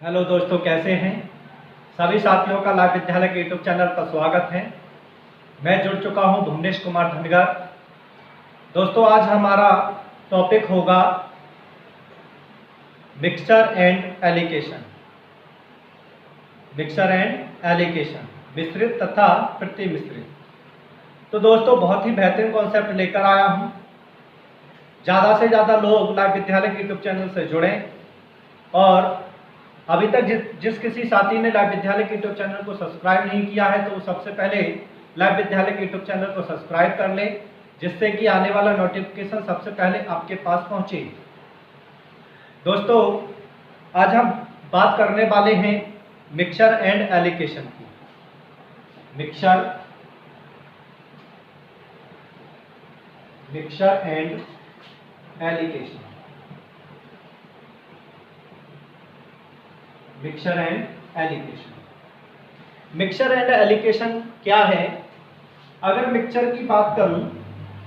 Hello दोस्तों, कैसे हैं सभी साथियों का लाइव विद्यालय के यूट्यूब चैनल पर स्वागत है। मैं जुड़ चुका हूं भुवनेश कुमार धनगर। दोस्तों, आज हमारा टॉपिक होगा mixture and alligation. Mixture and एलिकेशन, मिश्रित तथा प्रतिमिश्रित। तो दोस्तों, बहुत ही बेहतरीन कॉन्सेप्ट लेकर आया हूं। ज़्यादा से ज़्यादा लोग लाइव विद्यालय के यूट्यूब चैनल से जुड़ें और अभी तक जिस किसी साथी ने लाइव विद्यालय के यूट्यूब चैनल को सब्सक्राइब नहीं किया है तो सबसे पहले लाइव विद्यालय के यूट्यूब चैनल को सब्सक्राइब कर लें, जिससे कि आने वाला नोटिफिकेशन सबसे पहले आपके पास पहुंचे। दोस्तों, आज हम बात करने वाले हैं मिक्सचर एंड एलिकेशन की। Mixture and alligation. Mixture and alligation. Mixture and alligation क्या है? अगर मिक्सचर की बात करूं,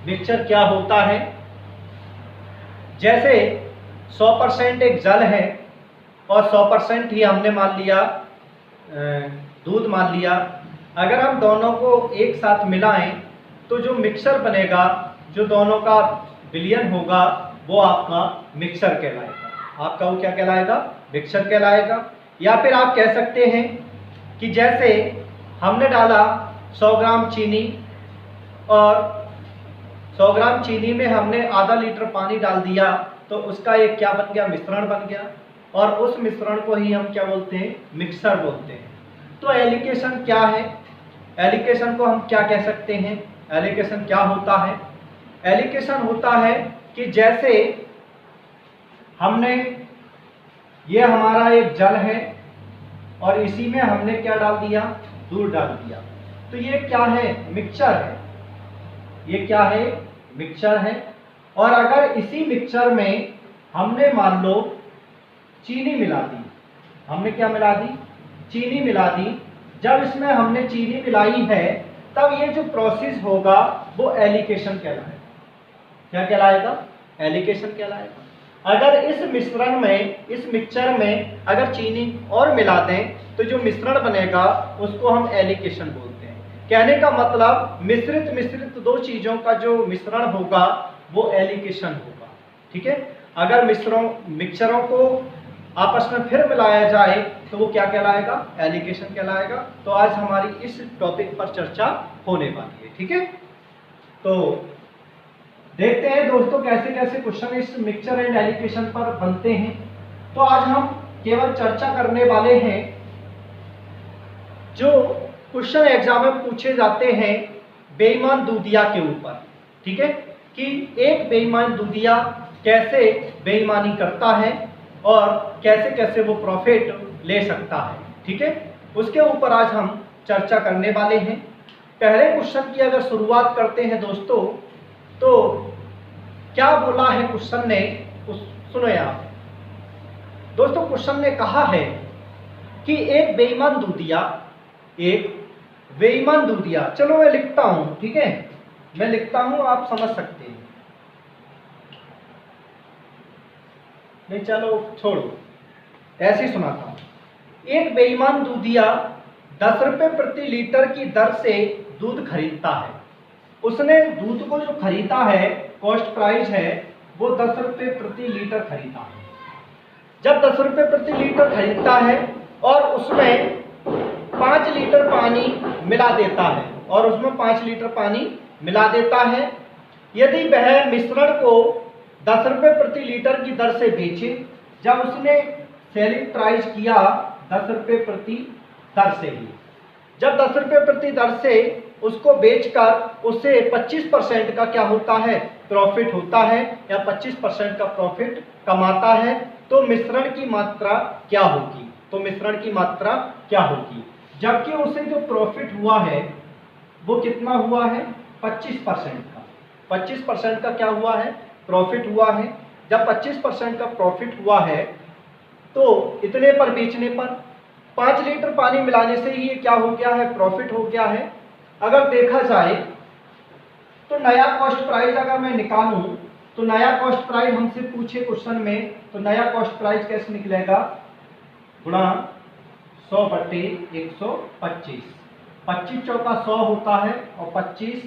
मिक्सचर क्या होता है? जैसे 100% एक जल है और 100% ही हमने मान लिया दूध मान लिया। अगर हम दोनों को एक साथ मिलाएं तो जो मिक्सचर बनेगा, जो दोनों का विलयन होगा, वो आपका मिक्सचर कहलाएगा। आपका वो क्या कहलाएगा? मिक्सचर कहलाएगा। या फिर आप कह सकते हैं कि जैसे हमने डाला 100 ग्राम चीनी और 100 ग्राम चीनी में हमने आधा लीटर पानी डाल दिया, तो उसका एक क्या बन गया? मिश्रण बन गया। और उस मिश्रण को ही हम क्या बोलते हैं? मिक्सर बोलते हैं। तो एलिकेशन क्या है? एलिकेशन को हम क्या कह सकते हैं? एलिकेशन क्या होता है? एलिकेशन होता है कि जैसे हमने, ये हमारा एक जल है और इसी में हमने क्या डाल दिया? दूध डाल दिया। तो ये क्या है? मिक्सचर है। ये क्या है? मिक्सचर है। और अगर इसी मिक्सचर में हमने मान लो चीनी मिला दी, हमने क्या मिला दी? चीनी मिला दी। जब इसमें हमने चीनी मिलाई है तब ये जो प्रोसेस होगा वो एलिकेशन कहलाएगा। क्या कहलाएगा? एलिकेशन कहलाएगा। अगर इस मिश्रण में, इस मिक्सचर में अगर चीनी और मिला दें तो जो मिश्रण बनेगा उसको हम एलिकेशन बोलते हैं। कहने का मतलब मिश्रित दो चीजों का जो मिश्रण होगा वो एलिकेशन होगा। ठीक है। अगर मिक्सचरों को आपस में फिर मिलाया जाए तो वो क्या कहलाएगा? एलिकेशन कहलाएगा। तो आज हमारी इस टॉपिक पर चर्चा होने वाली है। ठीक है। तो देखते हैं दोस्तों कैसे कैसे क्वेश्चन इस मिक्सचर एंड एलिकेशन पर बनते हैं। तो आज हम केवल चर्चा करने वाले हैं जो क्वेश्चन एग्जाम में पूछे जाते हैं बेईमान दूधिया के ऊपर। ठीक है, कि एक बेईमान दूधिया कैसे बेईमानी करता है और कैसे कैसे वो प्रॉफिट ले सकता है। ठीक है, उसके ऊपर आज हम चर्चा करने वाले हैं। पहले क्वेश्चन की अगर शुरुआत करते हैं दोस्तों, तो क्या बोला है क्वेश्चन ने? सुनो यार दोस्तों, क्वेश्चन ने कहा है कि एक बेईमान दूधिया, चलो मैं लिखता हूं। ठीक है, मैं लिखता हूं, आप समझ सकते हैं। नहीं, चलो छोड़ो, ऐसे ही सुनाता हूं। एक बेईमान दूधिया 10 रुपए प्रति लीटर की दर से दूध खरीदता है। उसने दूध को जो खरीदा है, कॉस्ट प्राइस है, वो 10 रुपए प्रति लीटर खरीदा है। जब 10 रुपए प्रति लीटर खरीदता है और उसमें 5 लीटर पानी मिला देता है, यदि वह मिश्रण को 10 रुपए प्रति लीटर की दर से बेचे, जब उसने सेलिंग प्राइस किया 10 रुपए प्रति दर से ही, जब 10 रुपए प्रति दर से उसको बेचकर उसे 25% का क्या होता है? प्रॉफिट होता है, या 25% का प्रॉफिट कमाता है, तो मिश्रण की मात्रा क्या होगी? जबकि उसे जो प्रॉफिट हुआ है वो कितना हुआ है? 25% का। 25% का क्या हुआ है? प्रॉफिट हुआ है। जब 25% का प्रॉफिट हुआ है तो इतने पर बेचने पर 5 लीटर पानी मिलाने से ही ये क्या हो गया है? प्रॉफिट हो गया है। अगर देखा जाए तो नया कॉस्ट प्राइस अगर मैं निकालूं तो नया कॉस्ट प्राइस हमसे पूछे क्वेश्चन में, तो नया कॉस्ट प्राइस कैसे निकलेगा? गुणा 100/125। 25 चौका 100 होता है और 25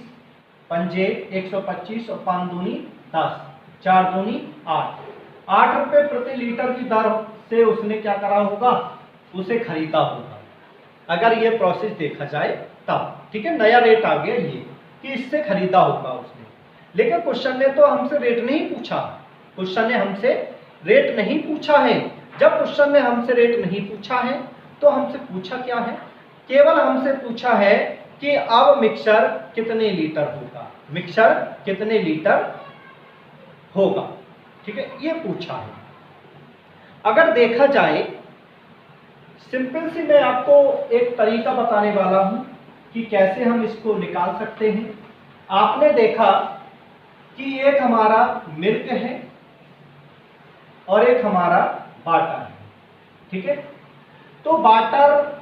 पंजे 125 और 5 दूनी 10, 4 दूनी 8। 8 रुपये प्रति लीटर की दर से उसने क्या करा होगा, उसे खरीदा होगा, अगर ये प्रोसेस देखा जाए तब। ठीक है, नया रेट आ गया ये कि इससे खरीदा होगा उसने। लेकिन क्वेश्चन ने तो हमसे रेट नहीं पूछा, क्वेश्चन ने हमसे रेट नहीं पूछा है। जब क्वेश्चन ने हमसे रेट नहीं पूछा है तो हमसे पूछा क्या है, केवल हमसे पूछा है कि अब मिक्सचर कितने लीटर होगा, मिक्सचर कितने लीटर होगा। ठीक है, ये पूछा है। अगर देखा जाए, सिंपल सी मैं आपको एक तरीका बताने वाला हूं कि कैसे हम इसको निकाल सकते हैं। आपने देखा कि एक हमारा मिल्क है और एक हमारा बाटर है। ठीक है, तो बाटर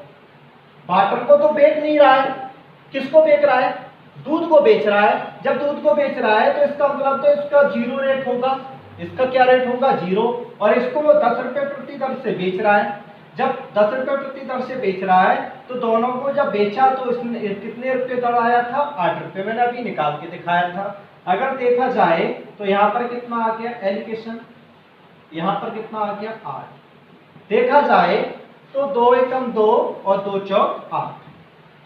को तो बेच नहीं रहा है, किसको बेच रहा है, दूध को बेच रहा है। जब दूध को बेच रहा है तो इसका मतलब तो इसका 0 रेट होगा, इसका क्या रेट होगा, 0। और इसको वो 10 रुपये प्रति दर से बेच रहा है। जब 10 रुपये प्रति दर से बेच रहा है तो दोनों को जब बेचा तो इसमें कितने रुपये दर आया था, 8 रुपये। मैंने अभी निकाल के दिखाया था। अगर देखा जाए तो यहाँ पर कितना आ गया एलोकेशन, यहाँ पर कितना आ गया 8। देखा जाए तो 2 एकम 2 और 2 चौक 8,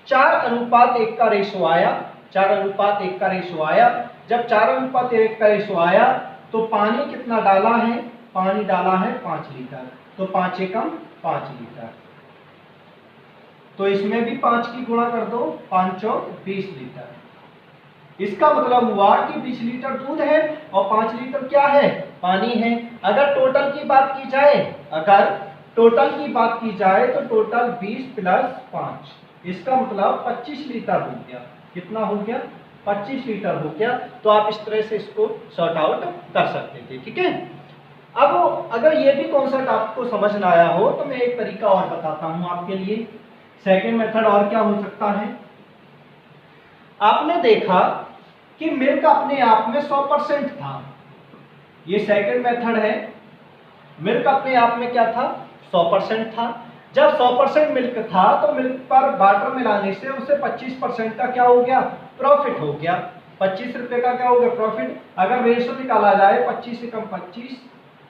4:1 का रेशो आया, 4:1 का रेशो आया। जब 4:1 का रेशो आया तो पानी कितना डाला है, पानी डाला है 5 लीटर, तो 5 एकम 5 लीटर। तो इसमें भी 5 की गुणा कर दो, 5 चौक 20 लीटर। इसका मतलब हुआ कि 20 लीटर दूध है और 5 लीटर क्या है, पानी है। अगर टोटल की बात की जाए, अगर टोटल की बात की जाए तो टोटल 20 + 5, इसका मतलब 25 लीटर हो गया। कितना हो गया, 25 लीटर हो गया। तो आप इस तरह से इसको सॉर्ट आउट कर सकते थे। ठीक है, अब अगर ये भी कॉन्सेप्ट आपको समझ ना आया हो तो मैं एक तरीका और बताता हूं आपके लिए। सेकेंड मेथड और क्या हो सकता है, आपने देखा कि मिल्क अपने आप में 100% था, ये सेकेंड मेथड है। मिल्क अपने आप में क्या था, 100% था। जब 100% मिल्क था तो मिल्क पर वाटर मिलाने से उसे 25% का क्या हो गया, प्रॉफिट हो गया। 25 रुपए का क्या हो गया, प्रॉफिट। अगर रेशो निकाला जाए 25 एकम 25,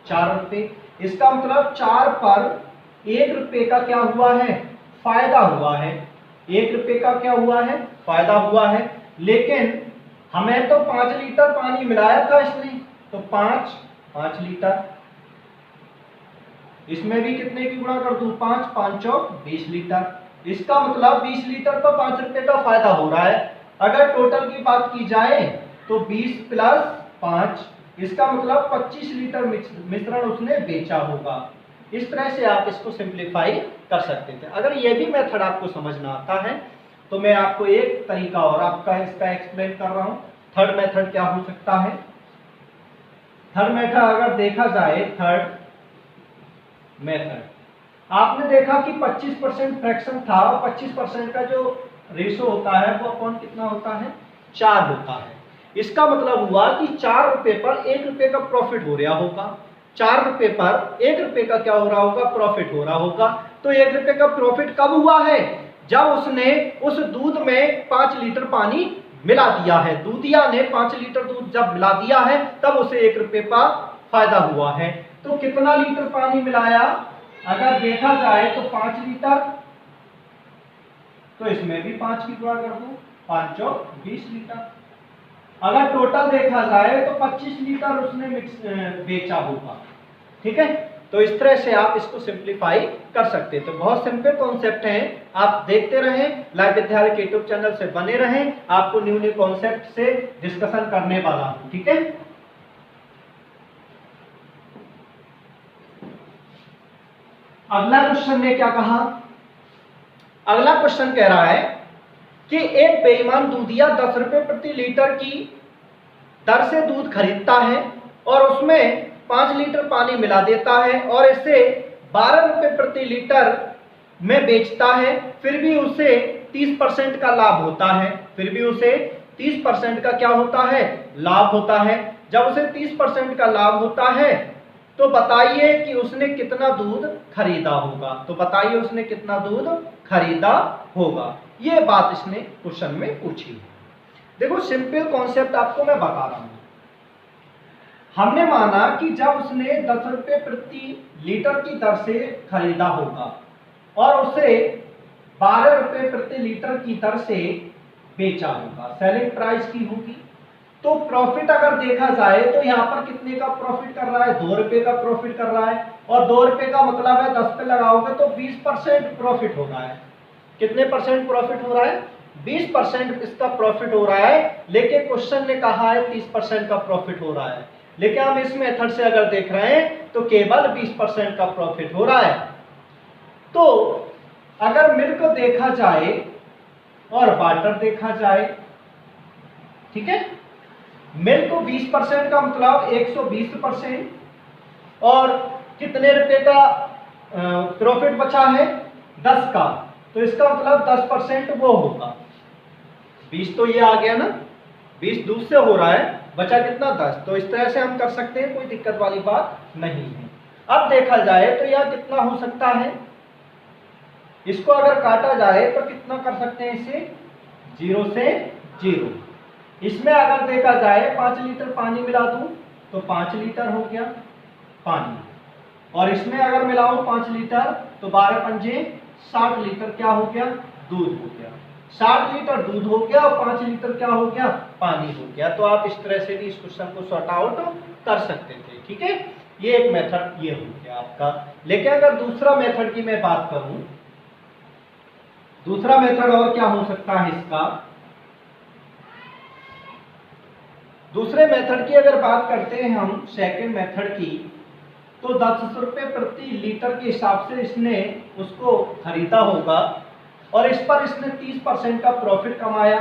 4 रुपए। इसका मतलब 4 पर 1 रुपए का क्या हुआ है, फायदा हुआ है। 1 रुपए का क्या हुआ है, फायदा हुआ है। लेकिन हमें तो 5 लीटर पानी मिलाया था इसने, तो 5 लीटर। इसमें भी कितने की गुणा कर दूं, 5, 5 चौक 20 लीटर। इसका मतलब 20 लीटर पर 5 रुपए का फायदा हो रहा है। अगर टोटल की बात की जाए तो 20 + 5, इसका मतलब 25 लीटर मिश्रण उसने बेचा होगा। इस तरह से आप इसको सिंप्लीफाई कर सकते थे। अगर ये भी मेथड आपको समझ में आता है तो मैं आपको एक तरीका और आपका इसका एक्सप्लेन कर रहा हूं। थर्ड मेथड क्या हो सकता है, थर्ड मेथड अगर देखा जाए, थर्ड मेथड आपने देखा कि 25% फ्रैक्शन था और 25% का जो रेशो होता है वो अपॉन कितना होता है, 4 होता है। इसका मतलब हुआ कि 4 रुपए पर 1 रुपए का प्रॉफिट हो रहा होगा। 4 रुपए पर 1 रुपए का क्या हो रहा होगा, प्रॉफिट हो रहा होगा। तो 1 रुपए का प्रॉफिट कब हुआ है, जब उसने उस दूध में 5 लीटर पानी मिला दिया है। दूधिया ने 5 लीटर दूध जब मिला दिया है तब उसे 1 रुपए का फायदा हुआ है। तो कितना लीटर पानी मिलाया, अगर देखा जाए तो 5 लीटर, तो इसमें भी 5 की गुणा कर दो, 5 चौक 20 लीटर। अगर टोटल देखा जाए तो 25 लीटर उसने बेचा होगा। ठीक है, तो इस तरह से आप इसको सिंप्लीफाई कर सकते हैं। तो बहुत सिंपल कॉन्सेप्ट है, आप देखते रहें, लाइव विद्यालय के यूट्यूब चैनल से बने रहें। आपको न्यू न्यू कॉन्सेप्ट से डिस्कशन करने वाला हूं। ठीक है, अगला क्वेश्चन ने क्या कहा, अगला क्वेश्चन कह रहा है कि एक बेईमान दूधिया 10 रुपए प्रति लीटर की दर से दूध खरीदता है और उसमें 5 लीटर पानी मिला देता है और इसे 12 रुपए प्रति लीटर में बेचता है। फिर भी उसे 30% का लाभ होता है, फिर भी उसे 30% का क्या होता है, लाभ होता है। जब उसे 30% का लाभ होता है तो बताइए कि उसने कितना दूध खरीदा होगा। तो बताइए उसने कितना दूध खरीदा होगा। ये बात इसने क्वेश्चन में पूछी है। देखो सिंपल कॉन्सेप्ट आपको मैं बता रहा हूं। हमने माना कि जब उसने 10 रुपये प्रति लीटर की दर से खरीदा होगा और उसे 12 रुपये प्रति लीटर की दर से बेचा होगा, सेलिंग प्राइस की होगी। तो प्रॉफिट अगर देखा जाए तो यहाँ पर कितने का प्रॉफिट कर रहा है, 2 रुपये का प्रॉफिट कर रहा है। और 2 रुपये का मतलब है 10 पे लगाओगे तो 20% प्रॉफिट हो रहा है। कितने परसेंट प्रॉफिट हो रहा है? 20% इसका प्रॉफिट हो रहा है। लेकिन क्वेश्चन ने कहा है 30% का प्रॉफिट हो रहा है, लेकिन हम इस मेथड से अगर देख रहे हैं तो केवल 20% का प्रॉफिट हो रहा है। तो अगर मिल्क देखा जाए और वाटर देखा जाए, ठीक है, मिल्क को 20% का मतलब 120% और कितने रुपए का प्रॉफिट बचा है? 10 का। तो इसका मतलब 10% वो होगा। 20 तो ये आ गया ना, 20 दूध से हो रहा है, बचा कितना? 10। तो इस तरह से हम कर सकते हैं, कोई दिक्कत वाली बात नहीं है। अब देखा जाए तो यह कितना हो सकता है, इसको अगर काटा जाए तो कितना कर सकते हैं इसे? 0 से 0। इसमें अगर देखा जाए 5 लीटर पानी मिला दूं तो 5 लीटर हो गया पानी, और इसमें अगर मिलाऊं 5 लीटर तो 12 पंजे 60 लीटर क्या हो गया? दूध हो गया। 60 लीटर दूध हो गया और 5 लीटर क्या हो गया? पानी हो गया। तो आप इस तरह से भी इस क्वेश्चन को सॉर्ट आउट कर सकते थे, ठीक है। ये एक मेथड ये हो गया आपका। लेकिन अगर दूसरा मेथड की मैं बात करूं, दूसरा मेथड और क्या हो सकता है इसका? दूसरे मेथड की अगर बात करते हैं हम, सेकंड मेथड की, तो 10 रुपये प्रति लीटर के हिसाब से इसने उसको खरीदा होगा और इस पर इसने 30% का प्रॉफिट कमाया।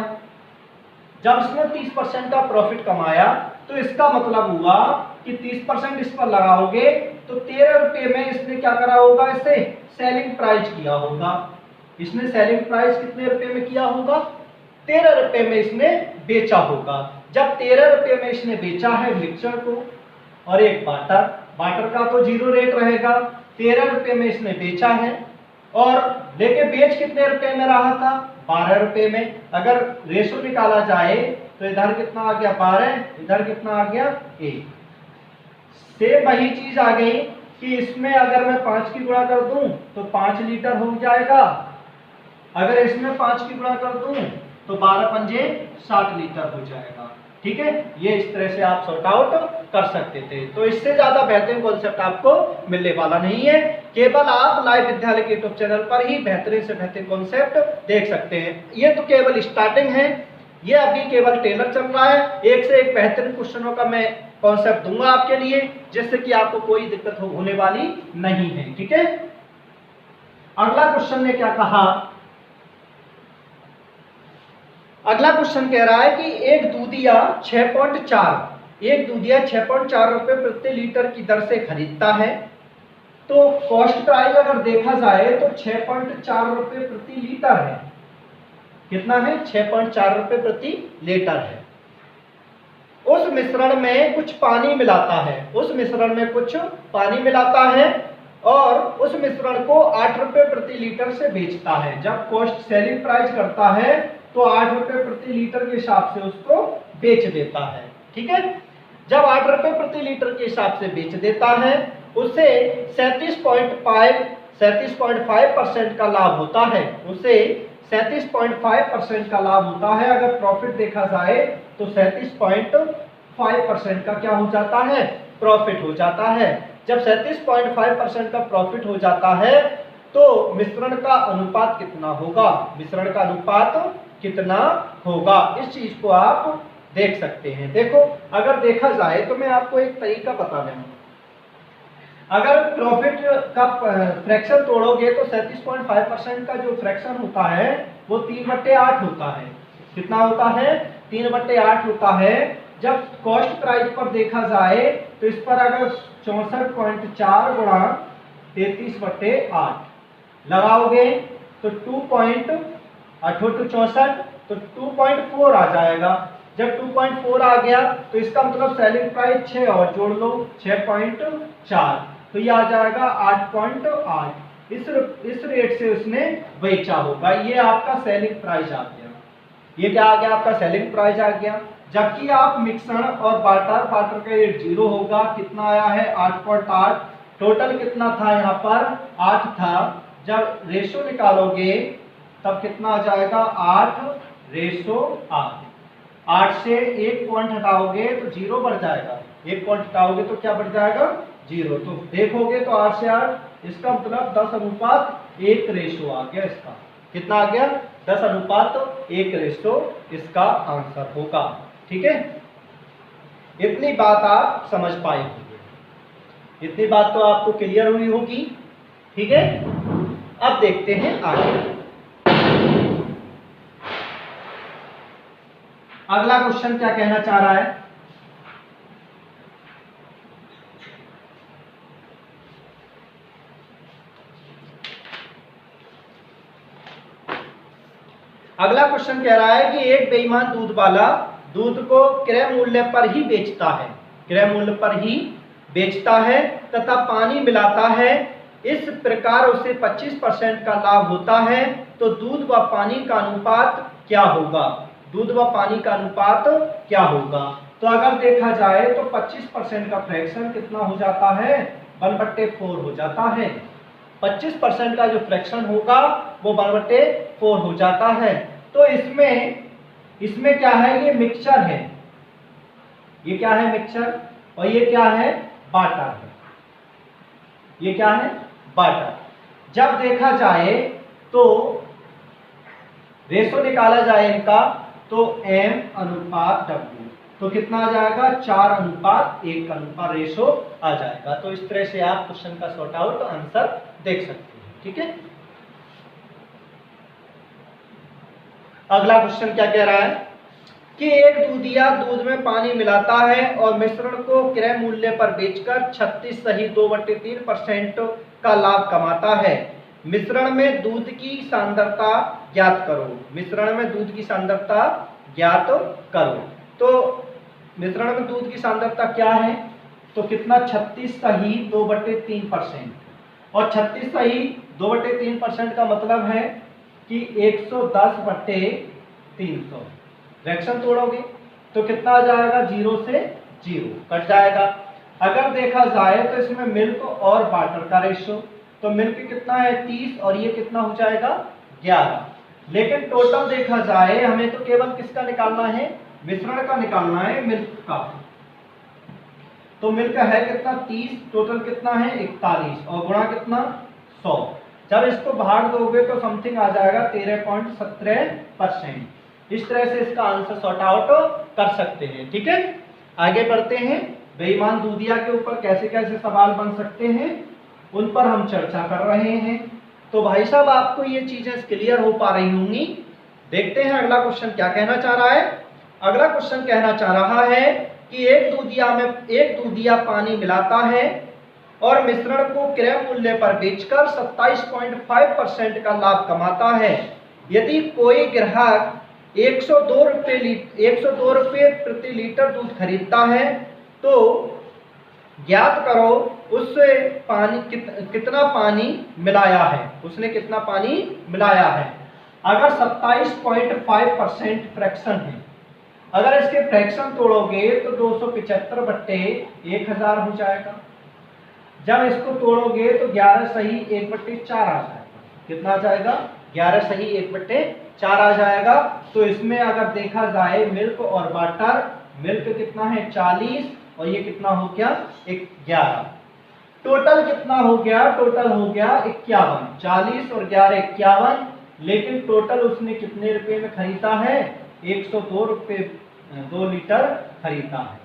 जब इसने 30% का प्रॉफिट कमाया तो इसका मतलब हुआ कि 30% इस पर लगाओगे तो 13 रुपये में इसने क्या करा होगा? इसे सेलिंग प्राइस किया होगा। इसने सेलिंग प्राइस कितने रुपए में किया होगा? 13 रुपये में इसने बेचा होगा। जब 13 रुपये में इसने बेचा है मिक्सचर को और एक बाटर का तो 0 रेट रहेगा, 13 रुपये में इसने बेचा है और लेके बेच कितने रुपए में रहा था? 12 रुपये में। अगर रेशो निकाला जाए तो इधर कितना आ गया? 12, इधर कितना आ गया? 1। सेम वही चीज आ गई कि इसमें अगर मैं 5 की गुणा कर दूं तो 5 लीटर हो जाएगा, अगर इसमें 5 की गुणा कर दूं तो 12 पंजे 60 लीटर हो जाएगा, ठीक है। ये इस तरह से आप सॉर्ट आउट कर सकते थे। तो इससे ज्यादा बेहतरीन कॉन्सेप्ट आपको मिलने वाला नहीं है। केवल आप लाइव विद्यालय के यूट्यूब चैनल पर ही बेहतरीन से बेहतरीन कॉन्सेप्ट देख सकते हैं। ये तो केवल स्टार्टिंग है, ये अभी केवल टेलर चल रहा है। एक से एक बेहतरीन क्वेश्चनों का मैं कॉन्सेप्ट दूंगा आपके लिए, जिससे कि आपको कोई दिक्कत होने वाली नहीं है, ठीक है। अगला क्वेश्चन ने क्या कहा? अगला क्वेश्चन कह रहा है कि एक दूधिया 6.4 रुपए प्रति लीटर की दर से खरीदता है। तो कॉस्ट प्राइस अगर देखा जाए तो 6.4 रुपए प्रति लीटर है। कितना है? 6.4 रुपए प्रति लीटर है। उस मिश्रण में कुछ पानी मिलाता है, उस मिश्रण में कुछ पानी मिलाता है और उस मिश्रण को 8 रुपए प्रति लीटर से बेचता है। जब कॉस्ट सेलिंग प्राइस करता है तो 8 रुपए प्रति लीटर के हिसाब से उसको बेच देता है, ठीक है। जब 8 रुपए प्रति लीटर के हिसाब से बेच देता है, उसे 37.5% का लाभ होता है, उसे 37.5% का लाभ होता है। अगर प्रॉफिट देखा जाए तो 37.5% का क्या हो जाता है? प्रॉफिट हो जाता है। जब 37.5% का प्रॉफिट हो जाता है तो मिश्रण का अनुपात कितना होगा? मिश्रण का अनुपात कितना होगा? इस चीज को आप देख सकते हैं। देखो अगर देखा जाए तो मैं आपको एक तरीका बता रहा हूं। अगर प्रॉफिट का फ्रैक्शन तोड़ोगे तो 37.5% का जो फ्रैक्शन होता है वो 3/8 होता है। कितना होता है? 3/8 होता है। जब कॉस्ट प्राइस पर देखा जाए तो इस पर अगर 64.4 गुणा 33/8 लगाओगे तो 2.64 तो 2.4 आ जाएगा। जब 2.4 आ गया तो इसका मतलब सेलिंग प्राइस 6 और जोड़ लो 6.4, तो ये आ जाएगा 8.8। इस रेट से उसने बेचा होगा। ये आपका सेलिंग प्राइस आ गया। ये क्या आ गया? आपका सेलिंग प्राइस आ गया। जबकि आप मिक्सर और बाटर का रेट 0 होगा। कितना आया है? 8.8। टोटल कितना था? यहाँ पर 8 था। जब रेशो निकालोगे तब कितना आ जाएगा? 8:8। 8 से 1 पॉइंट हटाओगे तो 0 बढ़ जाएगा। 1 पॉइंट हटाओगे तो क्या बढ़ जाएगा? 0। तो देखोगे तो 8 से 8, इसका मतलब 10:1 रेशो आ गया। इसका कितना आ गया? 10:1 रेशो इसका आंसर होगा। ठीक है, इतनी बात आप समझ पाए होंगे। इतनी बात तो आपको क्लियर हुई होगी। ठीक है, अब देखते हैं आगे। अगला क्वेश्चन क्या कहना चाह रहा है? अगला क्वेश्चन कह रहा है कि एक बेईमान दूध वाला दूध को क्रय मूल्य पर ही बेचता है, क्रय मूल्य पर ही बेचता है तथा पानी मिलाता है। इस प्रकार उसे 25% का लाभ होता है, तो दूध व पानी का अनुपात क्या होगा? दूध व पानी का अनुपात क्या होगा? तो अगर देखा जाए तो 25% का फ्रैक्शन कितना हो जाता है? 1/4 हो जाता है। 25% का जो फ्रैक्शन होगा वो 1/4 हो जाता है। तो इसमें क्या है? ये मिक्सचर है। ये क्या है? मिक्सचर। और ये क्या है? बाटर है। ये क्या है? बाटर। जब देखा जाए तो रेशो निकाला जाए इनका तो M/W, तो कितना आ जाएगा? 4:1 का अनुपात रेशो आ जाएगा। तो इस तरह से आप क्वेश्चन का सॉर्ट आउट आंसर देख सकते हैं। ठीक है, अगला क्वेश्चन क्या कह रहा है कि एक दूधिया दूध में पानी मिलाता है और मिश्रण को क्रय मूल्य पर बेचकर 36.2/3% का लाभ कमाता है। मिश्रण में दूध की सांद्रता ज्ञात करो। मिश्रण में दूध की सांद्रता ज्ञात करो। तो मिश्रण में दूध की सांद्रता क्या है? तो कितना? 36.2/3%। और 36.2/3% का मतलब है कि 110/300। फ्रैक्शन तोड़ोगे तो कितना आ जाएगा? 0 से 0 कट जाएगा। अगर देखा जाए तो इसमें मिल्क और वाटर का रेशो, तो मिल्क कितना है? 30 और ये कितना हो जाएगा? 11। लेकिन टोटल देखा जाए हमें तो केवल किसका निकालना है? मिश्रण का निकालना है, मिल्क का। तो मिल्क है कितना? 30। टोटल कितना है? 41 और गुणा कितना? 100। जब इसको भाग दोगे तो समथिंग आ जाएगा 13.17%। इस तरह से इसका आंसर सॉर्ट आउट कर सकते हैं। ठीक है, आगे बढ़ते हैं। बेईमान दूधिया के ऊपर कैसे कैसे सवाल बन सकते हैं उन पर हम चर्चा कर रहे हैं। तो भाई साहब आपको ये चीजें क्लियर हो पा रही होंगी। देखते हैं अगला क्वेश्चन क्या कहना चाह रहा है। अगला क्वेश्चन कहना चाह रहा है कि एक दूधिया पानी मिलाता है और मिश्रण को क्रय मूल्य पर बेचकर 27.5% का लाभ कमाता है। यदि कोई ग्राहक 102 रुपये प्रति लीटर दूध खरीदता है तो ज्ञात करो उससे कितना पानी मिलाया है। उसने कितना पानी मिलाया है? अगर 27.5% फ्रैक्शन है, अगर इसके फ्रैक्शन तोड़ोगे तो 275/1000 हो जाएगा। जब इसको तोड़ोगे तो 11/1/4 आ जाएगा। कितना आ जाएगा? 11/1/4 आ जाएगा। तो इसमें अगर देखा जाए मिल्क और वाटर, मिल्क कितना है? 40 और ये कितना हो गया? 11। टोटल कितना हो गया? टोटल हो गया 51। 40 और 11 51। लेकिन टोटल उसने कितने रुपए में खरीदा है? 102 रुपये 2 लीटर खरीदा है।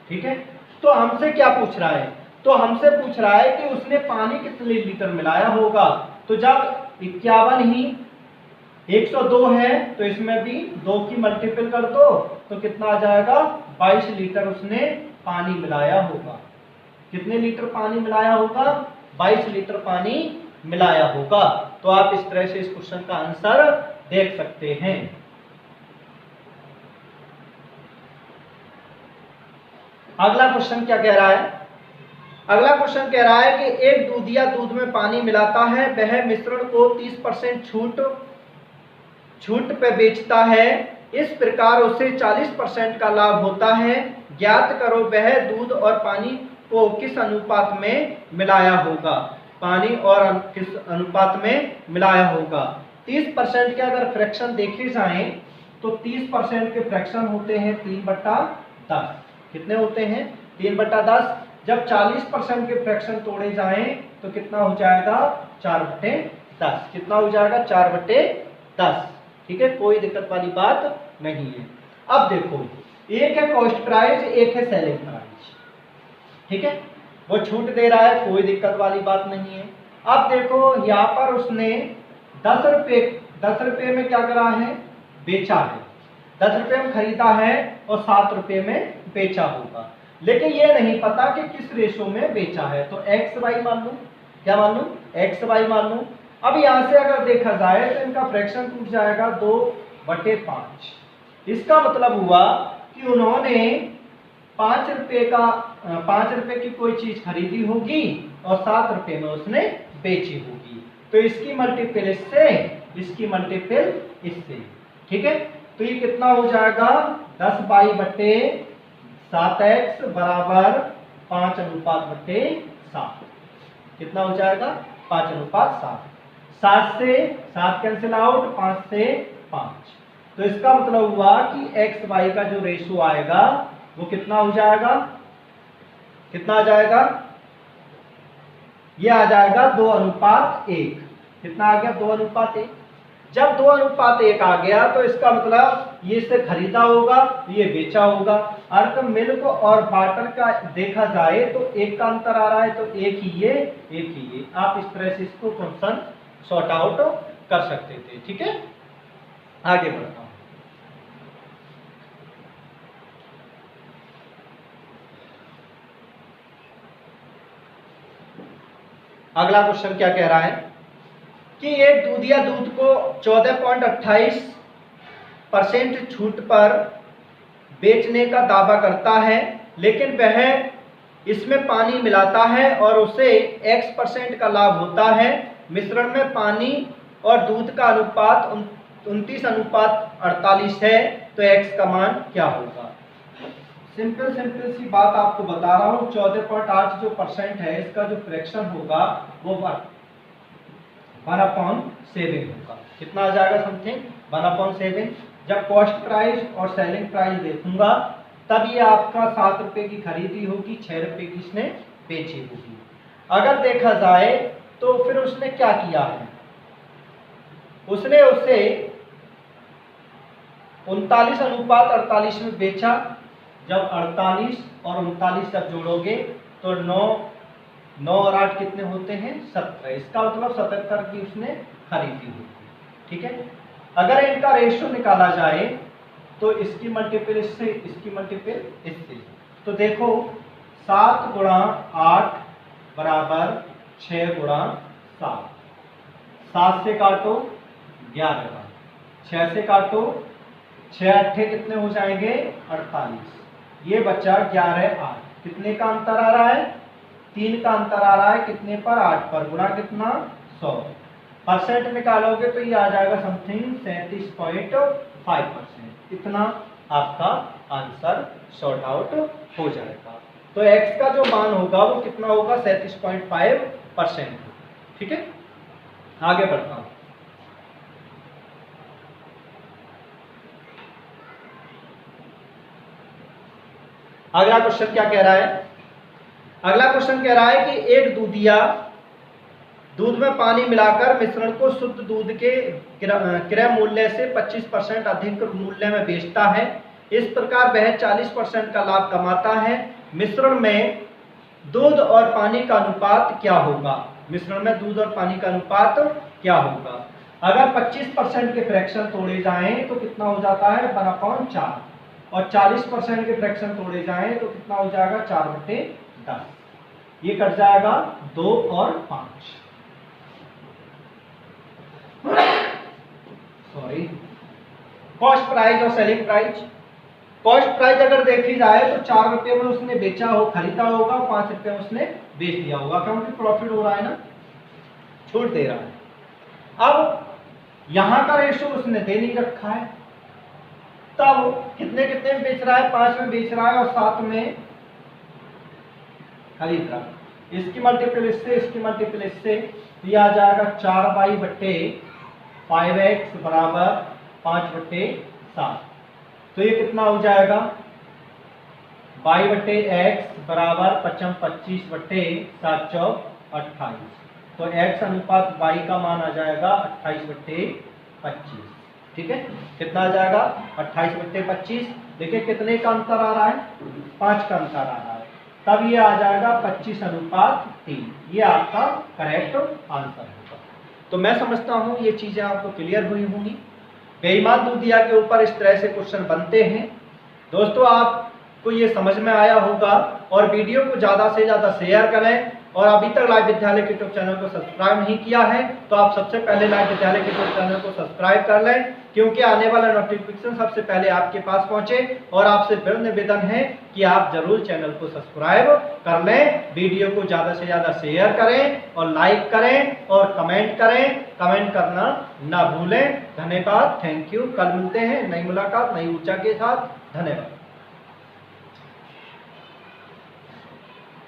ठीक है, तो हमसे क्या पूछ रहा है? तो हमसे पूछ रहा है कि उसने पानी कितने लीटर मिलाया होगा। तो जब 51 ही 102 है तो इसमें भी 2 की मल्टीपल कर दो तो कितना आ जाएगा? 22 लीटर उसने पानी मिलाया होगा। कितने लीटर पानी मिलाया होगा? 22 लीटर पानी मिलाया होगा। तो आप इस तरह से इस क्वेश्चन का आंसर देख सकते हैं। अगला क्वेश्चन क्या कह रहा है? अगला क्वेश्चन कह रहा है कि एक दूधिया दूध में पानी मिलाता है, वह मिश्रण को 30% छूट पे बेचता है, इस प्रकार उसे 40% का लाभ होता है। ज्ञात करो वह दूध और पानी को किस अनुपात में मिलाया होगा। पानी और किस अनुपात में मिलाया होगा। 30% के अगर फ्रैक्शन देखे जाएं तो 30% के फ्रैक्शन होते हैं 3/10। कितने होते हैं? 3/10। जब 40% के फ्रैक्शन तोड़े जाएं तो कितना हो जाएगा? 4/10। कितना हो जाएगा? 4/10। ठीक है, कोई दिक्कत वाली बात नहीं है। अब देखो, एक है कॉस्ट प्राइस, एक है सेलिंग प्राइस। ठीक है, वो छूट दे रहा है, कोई दिक्कत वाली बात नहीं है। अब देखो यहाँ पर उसने 10 रुपये में क्या करा है? बेचा है। 10 रुपये में खरीदा है और 7 रुपये में बेचा होगा, लेकिन ये नहीं पता कि किस रेशो में बेचा है। तो एक्स वाई मान लूं। क्या मान लूं? एक्स वाई मान लूं। अब यहां से अगर देखा जाए तो इनका फ्रैक्शन टूट जाएगा 2/5। इसका मतलब हुआ कि उन्होंने 5 रुपये की कोई चीज खरीदी होगी और 7 रुपये में उसने बेची होगी। तो इसकी मल्टीपल इससे, इसकी मल्टीपल इससे। ठीक है, तो ये कितना हो जाएगा? 10/7x बराबर 5/7। कितना हो जाएगा? 5/7। 7 से 7 कैंसिल आउट, 5 से 5। तो इसका मतलब हुआ कि एक्स वाई का जो रेशो आएगा वो कितना हो जाएगा? कितना आ जाएगा? ये आ जाएगा 2:1। कितना आ गया? 2:1। जब 2:1 आ गया तो इसका मतलब ये इससे खरीदा होगा, ये बेचा होगा। अर्थ मिल्क और वाटर का देखा जाए तो एक का अंतर आ रहा है, तो एक ही ये, एक ही ये। आप इस तरह से इसको क्वेश्चन सॉर्ट आउट कर सकते थे। ठीक है, आगे बढ़ता हूं। अगला क्वेश्चन क्या कह रहा है कि एक दूधिया दूध को 14.28% छूट पर बेचने का दावा करता है, लेकिन वह इसमें पानी मिलाता है और उसे X% का लाभ होता है। मिश्रण में पानी और दूध का अनुपात 29:48 है, तो X का मान क्या होगा। सिंपल सी बात आपको बता रहा हूं। 14.8 जो परसेंट है, इसका जो फ्रैक्शन होगा वो 1/7 होगा। कितना आ जाएगा? समथिंग 1/7। जब कॉस्ट प्राइस और सेलिंग प्राइस देखूंगा तब ये आपका 7 रुपये की खरीदी होगी, 6 रुपये की इसने बेची होगी। अगर देखा जाए तो फिर उसने क्या किया है? उसने उसे 39:48 में बेचा। जब 48 और 39 जब जोड़ोगे तो 9 और 8 कितने होते हैं? 17। इसका मतलब 77 की उसने खरीदी होगी। ठीक है, अगर इनका रेशियो निकाला जाए तो इसकी मल्टीपल इससे, इसकी मल्टीपल इससे। तो देखो 7 गुणा 8 बराबर 6 गुणा 7। 7 से काटो 11, 6 से काटो 6 8 कितने हो जाएंगे? 48। ये बच्चा 11 8। कितने का अंतर आ रहा है? 3 का अंतर आ रहा है। कितने पर? 8 पर। गुणा कितना? 100। परसेंट निकालोगे तो ये आ जाएगा समथिंग 37.5%। इतना आपका आंसर सॉर्ट आउट हो जाएगा। तो x का जो मान होगा वो कितना होगा? 37.5%। ठीक है, आगे बढ़ता हूं। अगला क्वेश्चन क्या कह रहा है? अगला क्वेश्चन कह रहा है कि एक दूधिया दूध में पानी मिलाकर मिश्रण को शुद्ध दूध के क्रय मूल्य से 25% अधिक मूल्य में बेचता है। इस प्रकार वह 40% का लाभ कमाता है। मिश्रण में दूध और पानी का अनुपात क्या होगा? मिश्रण में दूध और पानी का अनुपात क्या होगा? अगर 25% के फ्रैक्शन तोड़े जाएं तो कितना हो जाता है? 1/4। और 40% के फ्रैक्शन तोड़े जाएं तो कितना हो जाएगा? 4/10। ये कट जाएगा 2 और 5। सॉरी, कॉस्ट प्राइस और सेलिंग प्राइस। कॉस्ट प्राइस अगर देखी जाए तो 4 रुपये में उसने बेचा हो, खरीदा होगा, 5 रुपये में उसने बेच दिया होगा, क्योंकि प्रॉफिट हो रहा है ना, छूट दे रहा है। अब यहां का रेशो उसने दे नहीं रखा है, तब कितने कितने में बेच रहा है, 5 में बेच रहा है और 7 में खरीद रहा है। इसकी मल्टीपल इससे, इसकी मल्टीपल इससे, ये आ जाएगा 4y बट्टे 5x बराबर 5/7। तो ये कितना हो जाएगा, y बट्टे x बराबर 25 बट्टे 7 चौक 28। तो x अनुपात y का मान आ जाएगा 28/25। ठीक है, कितना आ जाएगा 28/25। देखिए कितने का अंतर आ रहा है, 5 का अंतर आ रहा है, तब ये आ जाएगा 25:3। ये आपका करेक्ट आंसर होगा। तो मैं समझता हूँ ये चीजें आपको क्लियर हुई होंगी। बेईमान दूधिया के ऊपर इस तरह से क्वेश्चन बनते हैं। दोस्तों आपको ये समझ में आया होगा, और वीडियो को ज़्यादा से ज़्यादा शेयर करें, और अभी तक लाइव विद्यालय के यूट्यूब चैनल को सब्सक्राइब नहीं किया है तो आप सबसे पहले लाइव विद्यालय के यूट्यूब चैनल को सब्सक्राइब कर लें, क्योंकि आने वाला नोटिफिकेशन सबसे पहले आपके पास पहुंचे। और आपसे फिर निवेदन है कि आप जरूर चैनल को सब्सक्राइब कर लें, वीडियो को ज़्यादा से ज़्यादा शेयर करें और लाइक करें और कमेंट करें, कमेंट करना ना भूलें। धन्यवाद, थैंक यू। कल मिलते हैं नई मुलाकात नई ऊर्जा के साथ। धन्यवाद।